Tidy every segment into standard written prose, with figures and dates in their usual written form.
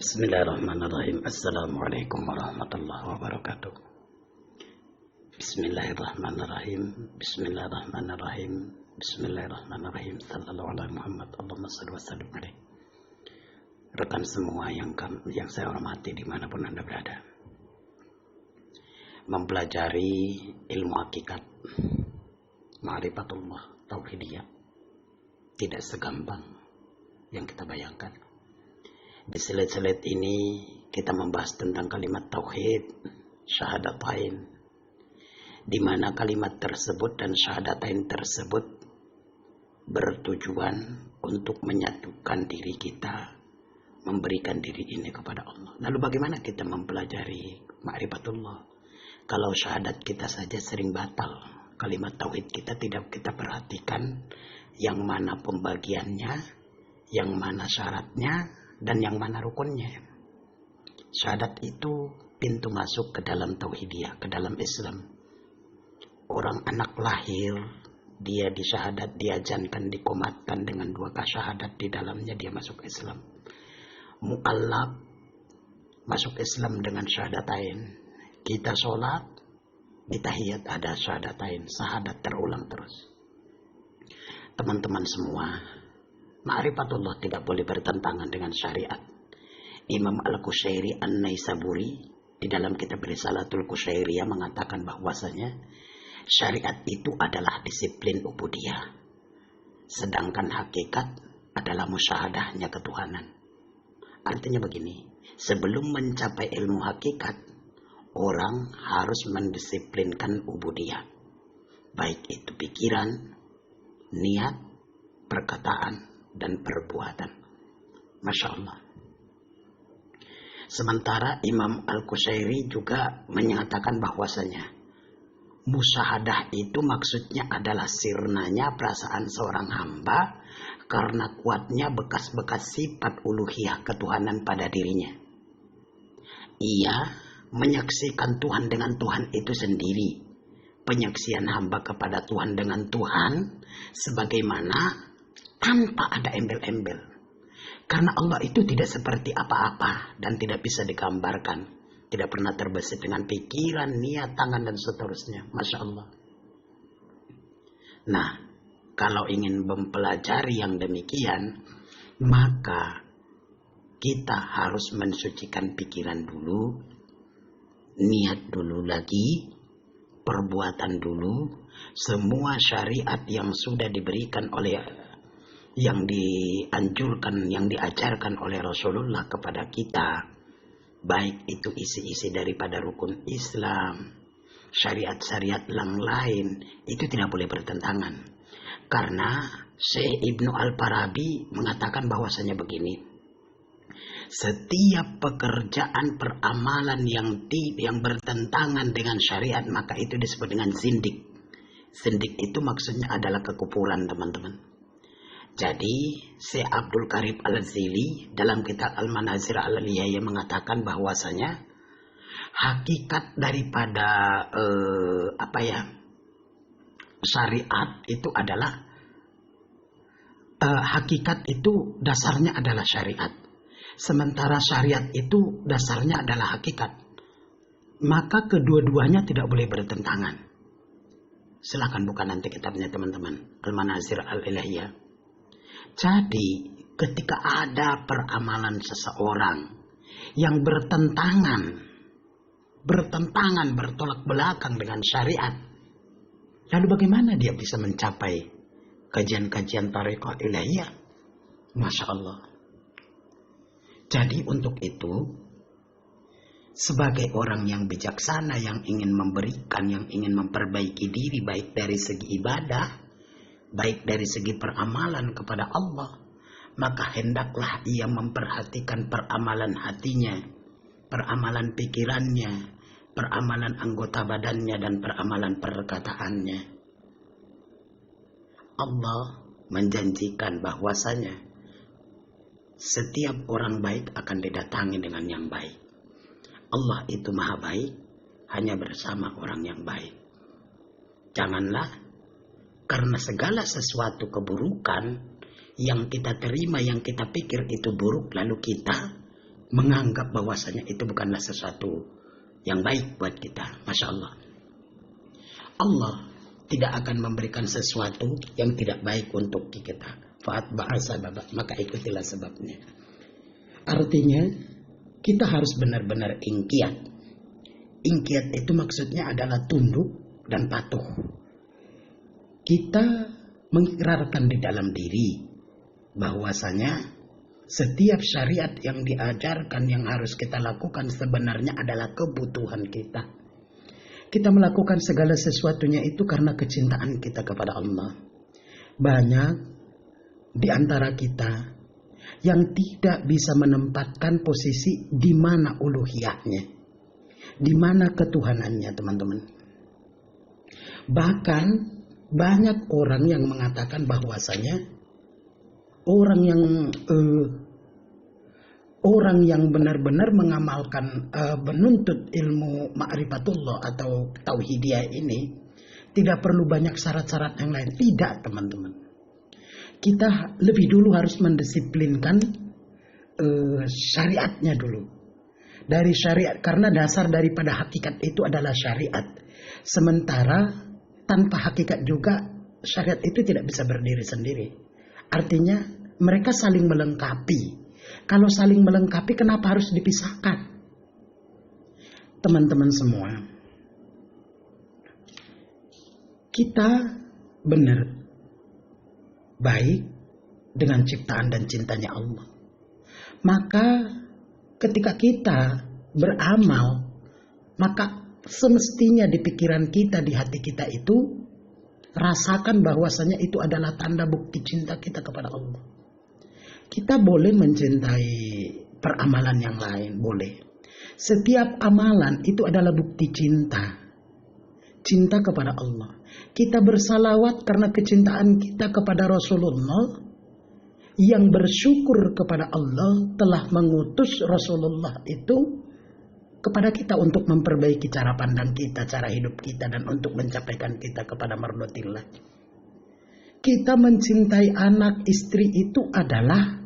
Bismillahirrahmanirrahim. Assalamualaikum warahmatullahi wabarakatuh. Bismillahirrahmanirrahim. Bismillahirrahmanirrahim. Bismillahirrahmanirrahim. Sallallahu alaihi Muhammad. Allahumma salli wa sallim alaihi. Rekan semua yang saya hormati dimanapun Anda berada. Mempelajari ilmu hakikat, ma'rifatullah, tauhidiyah, tidak segampang yang kita bayangkan. Di slide-slide ini kita membahas tentang kalimat tauhid, syahadatain, di mana kalimat tersebut dan syahadatain tersebut bertujuan untuk menyatukan diri kita, memberikan diri ini kepada Allah. Lalu bagaimana kita mempelajari ma'rifatullah kalau syahadat kita saja sering batal? Kalimat tauhid kita tidak kita perhatikan yang mana pembagiannya, yang mana syaratnya, dan yang mana rukunnya. Syahadat itu pintu masuk ke dalam tauhidiyah, ke dalam Islam. Orang anak lahir, dia disyahadat, diajankan, dikomatkan dengan dua syahadat di dalamnya, dia masuk Islam. Mu'allab masuk Islam dengan syahadatain. Kita sholat, di tahiyat ada syahadatain, syahadat terulang terus. Teman-teman semua, ma'rifatullah tidak boleh bertentangan dengan syariat. Imam Al-Qushairi An-Naisaburi di dalam kitab Risalatul Qushairiyah mengatakan bahwasanya syariat itu adalah disiplin ubudiyah, sedangkan hakikat adalah musyahadahnya ketuhanan. Artinya begini, sebelum mencapai ilmu hakikat, orang harus mendisiplinkan ubudiyah, baik itu pikiran, niat, perkataan, dan perbuatan. Masya Allah. Sementara Imam Al-Qushairi juga menyatakan bahwasanya musyahadah itu maksudnya adalah sirnanya perasaan seorang hamba karena kuatnya bekas-bekas sifat uluhiyah ketuhanan pada dirinya. Ia menyaksikan Tuhan dengan Tuhan itu sendiri. Penyaksian hamba kepada Tuhan dengan Tuhan sebagaimana tanpa ada embel-embel. Karena Allah itu tidak seperti apa-apa dan tidak bisa digambarkan. Tidak pernah terbesit dengan pikiran, niat, tangan, dan seterusnya. Masya Allah. Nah, kalau ingin mempelajari yang demikian, maka kita harus mensucikan pikiran dulu, niat dulu lagi, perbuatan dulu, semua syariat yang sudah diberikan oleh, yang dianjurkan, yang diajarkan oleh Rasulullah kepada kita, baik itu isi-isi daripada rukun Islam, syariat-syariat yang lain, itu tidak boleh bertentangan. Karena Syekh Ibnu Al-Farabi mengatakan bahwasanya begini, setiap pekerjaan peramalan yang bertentangan dengan syariat, maka itu disebut dengan zindik. Zindik itu maksudnya adalah kekufuran, teman-teman. Jadi Syekh Abdul Karim Al-Zili dalam kitab Al-Manazir Al-Aliyah mengatakan bahwasanya hakikat daripada syariat itu adalah hakikat itu dasarnya adalah syariat. Sementara syariat itu dasarnya adalah hakikat. Maka kedua-duanya tidak boleh bertentangan. Silakan buka nanti kitabnya teman-teman, Al-Manazir Al-Aliyah. Jadi ketika ada peramalan seseorang yang bertentangan, bertolak belakang dengan syariat, lalu bagaimana dia bisa mencapai kajian-kajian tariqah ilahiyah? Masya Allah. Jadi untuk itu, sebagai orang yang bijaksana, yang ingin memberikan, yang ingin memperbaiki diri, baik dari segi ibadah, baik dari segi peramalan kepada Allah, maka hendaklah ia memperhatikan peramalan hatinya, peramalan pikirannya, peramalan anggota badannya, dan peramalan perkataannya. Allah menjanjikan bahwasanya setiap orang baik akan didatangi dengan yang baik. Allah itu maha baik, hanya bersama orang yang baik. Janganlah karena segala sesuatu keburukan yang kita terima, yang kita pikir itu buruk, lalu kita menganggap bahwasanya itu bukanlah sesuatu yang baik buat kita. Masya Allah. Allah tidak akan memberikan sesuatu yang tidak baik untuk kita. Fa'atba'a sababa, maka ikutilah sebabnya. Artinya kita harus benar-benar ingkiat. Ingkiat itu maksudnya adalah tunduk dan patuh. Kita mengikrarkan di dalam diri bahwasanya setiap syariat yang diajarkan yang harus kita lakukan sebenarnya adalah kebutuhan kita. Kita melakukan segala sesuatunya itu karena kecintaan kita kepada Allah. Banyak di antara kita yang tidak bisa menempatkan posisi di mana uluhiyahnya, di mana ketuhanannya, teman-teman. Bahkan banyak orang yang mengatakan bahwasanya orang yang benar-benar mengamalkan menuntut ilmu ma'rifatullah atau tauhidiyah ini tidak perlu banyak syarat-syarat yang lain. Tidak, teman-teman. Kita lebih dulu harus mendisiplinkan syariatnya dulu. Dari syariat, karena dasar daripada hakikat itu adalah syariat. Sementara tanpa hakikat juga syariat itu tidak bisa berdiri sendiri. Artinya mereka saling melengkapi. Kalau saling melengkapi, kenapa harus dipisahkan? Teman-teman semua, kita benar baik dengan ciptaan dan cintanya Allah. Maka ketika kita beramal, maka semestinya di pikiran kita, di hati kita itu rasakan bahwasanya itu adalah tanda bukti cinta kita kepada Allah. Kita boleh mencintai peramalan yang lain, boleh. Setiap amalan itu adalah bukti cinta. Cinta kepada Allah. Kita bersalawat karena kecintaan kita kepada Rasulullah, yang bersyukur kepada Allah telah mengutus Rasulullah itu kepada kita untuk memperbaiki cara pandang kita, cara hidup kita, dan untuk mencapaikan kita kepada mardotillah. Kita mencintai anak istri itu adalah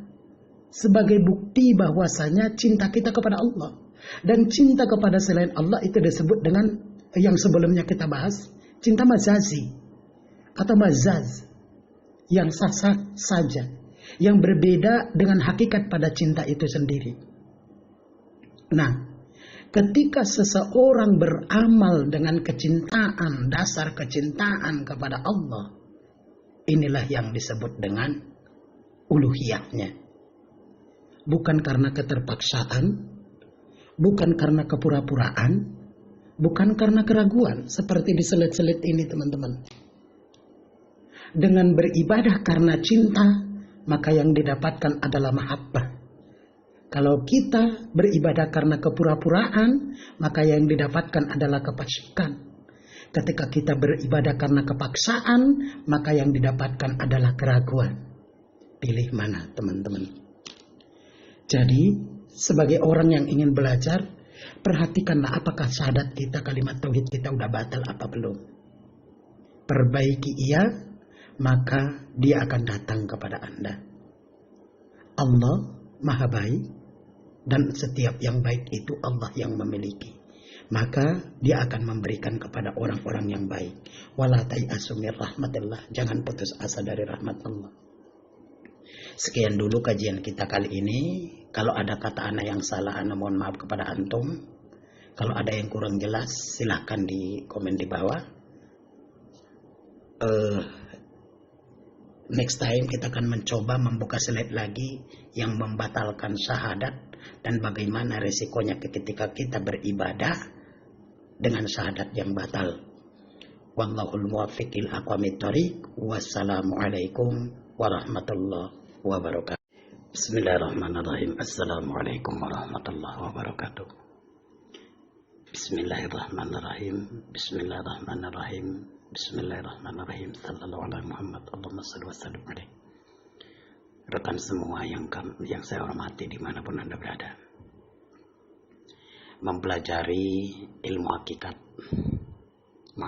sebagai bukti bahwasanya cinta kita kepada Allah. Dan cinta kepada selain Allah itu disebut dengan yang sebelumnya kita bahas, cinta mazazi atau mazaz, yang sah-sah saja, yang berbeda dengan hakikat pada cinta itu sendiri. Nah, ketika seseorang beramal dengan kecintaan, dasar kecintaan kepada Allah, inilah yang disebut dengan uluhiyahnya. Bukan karena keterpaksaan, bukan karena kepura-puraan, bukan karena keraguan, seperti diselit-selit ini, teman-teman. Dengan beribadah karena cinta, maka yang didapatkan adalah mahabbah. Kalau kita beribadah karena kepura-puraan, maka yang didapatkan adalah kepasikan. Ketika kita beribadah karena kepaksaan, maka yang didapatkan adalah keraguan. Pilih mana, teman-teman? Jadi, sebagai orang yang ingin belajar, perhatikanlah apakah syahadat kita, kalimat tauhid kita udah batal apa belum. Perbaiki ia, maka dia akan datang kepada Anda. Allah Maha Baik, dan setiap yang baik itu Allah yang memiliki. Maka dia akan memberikan kepada orang-orang yang baik. Wala tai'asu mir rahmatillah, jangan putus asa dari rahmat Allah. Sekian dulu kajian kita kali ini. Kalau ada kata ana yang salah, ana mohon maaf kepada antum. Kalau ada yang kurang jelas, silahkan di komen di bawah. Next time kita akan mencoba membuka slide lagi yang membatalkan syahadat dan bagaimana resikonya ketika kita beribadah dengan syahadat yang batal. Wallahul muwaffiq ila aqwamit thoriq. Wassalamualaikum warahmatullahi wabarakatuh. Bismillahirrahmanirrahim. Assalamualaikum warahmatullahi wabarakatuh. Bismillahirrahmanirrahim. Bismillahirrahmanirrahim. Bismillahirrahmanirrahim. Sallallahu alaihi Muhammad. Allahumma shalli wa sallim alaihi. Rekan semua yang saya hormati dimanapun Anda berada, mempelajari ilmu hakikat